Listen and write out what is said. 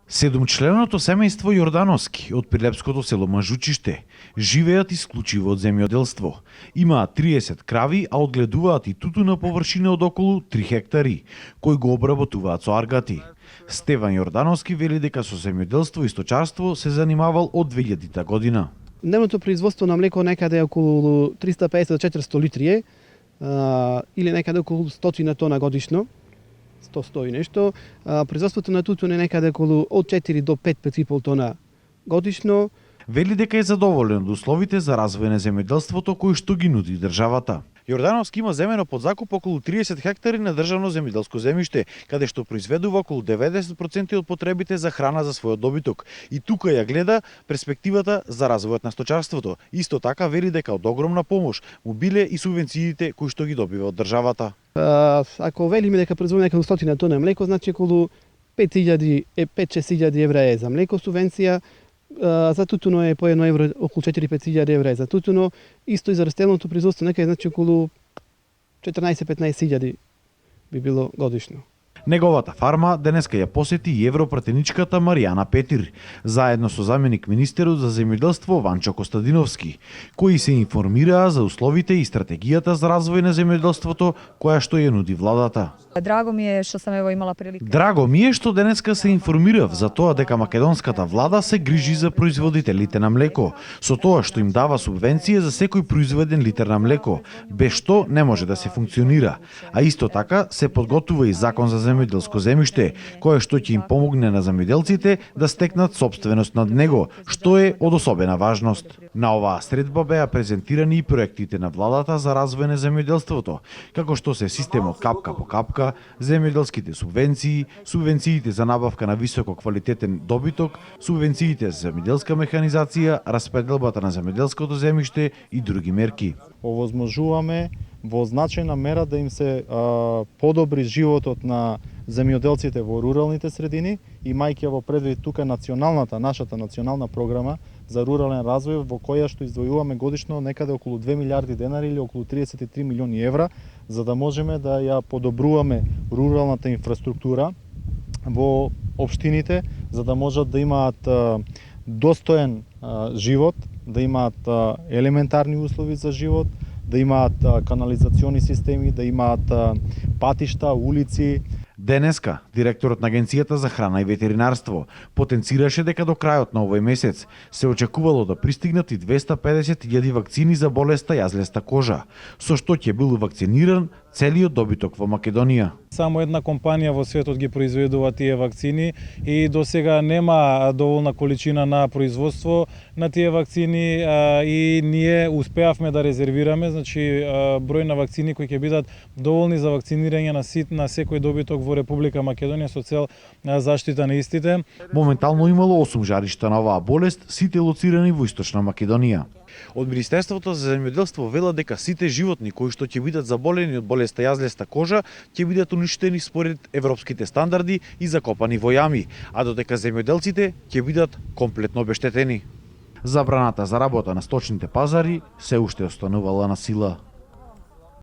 Седумчленото семејство Јордановски од прилепското село Мажучиште живеат исклучиво од земјоделство. Имаат 30 крави, а одгледуваат и тутуна површина од околу 3 хектари, кои го обработуваат со аргати. Стеван Јордановски вели дека со земјоделство и сточарство се занимавал од 2000 година. Дневното производство на млеко некаде е околу 350 до 400 литри е, или некаде околу 100 тона годишно. 100 и нешто. Производството на тутун е некаде околу од 4 до 5,5 тона годишно. Вели дека е задоволен од условите за развој на земјоделството кои што ги нуди државата. Јордановски има земено под закуп околу 30 хектари на државно земјоделско земјиште, каде што произведува околу 90% од потребите за храна за својот добиток. И тука ја гледа перспективата за развојот на сточарството. Исто така вели дека од огромна помош му биле и субвенциите кои што ги добива од државата. Ако велиме дека производиме некако 100 тона млеко, значи околу 5-6 евра е за млеко субвенција. За тутуно е по 1 евро, околу 4-5 евра е за тутуно. Исто и за растелното производство некаде значи околу 14-15 би било годишно. Неговата фарма денеска ја посети и европратеничката Маријана Петир, заедно со заменик министерот за земјоделство Ванчо Костадиновски, кои се информираа за условите и стратегијата за развој на земјоделството која што ја нуди владата. Драго ми е што сам имала прилика. Драго ми е што денеска се информирав за тоа дека македонската влада се грижи за производителите на млеко, со тоа што им дава субвенција за секој произведен литар на млеко, без што не може да се функционира. А исто така се подготвува и закон за земјоделско земјиште, кое што ќе им помогне на земјоделците да стекнат собственост над него, што е од особена важност. На оваа средба беа презентирани и проектите на владата за развој на земјоделството, како што се системот капка по капка, земјоделските субвенции, субвенциите за набавка на високо квалитетен добиток, субвенциите за земјоделска механизација, распределбата на земјоделското земјиште и други мерки. Овозможуваме во значајна мера да им се подобри животот на земјоделците во руралните средини, имајќи во предвид тука нашата национална програма за рурален развој, во која што издвојуваме годишно некаде околу 2 милиарди денари или околу 33 милиони евра, за да можеме да ја подобруваме руралната инфраструктура во општините, за да можат да имаат достоен живот, да имаат елементарни услови за живот, да имаат канализациони системи, да имаат патишта, улици. Денеска, директорот на Агенцијата за храна и ветеринарство потенцираше дека до крајот на овој месец се очекувало да пристигнат и 250.000 вакцини за болеста јазлеста кожа, со што ќе бил вакциниран целиот добиток во Македонија. Само една компанија во светот ги произведува тие вакцини и до сега нема доволна количина на производство на тие вакцини и ние успеавме да резервираме, значи број на вакцини кои ќе бидат доволни за вакцинирање на секој добиток во Република Македонија со цел заштита на истите. Моментално имало 8 жаришта на оваа болест, сите лоцирани во Источна Македонија. Од Министерството за земјоделство велат дека сите животни кои што ќе бидат заболени од болеста јазлеста кожа ќе бидат уништени според европските стандарди и закопани во јами, а додека земјоделците ќе бидат комплетно обештетени. Забраната за работа на сточните пазари се уште останувала на сила.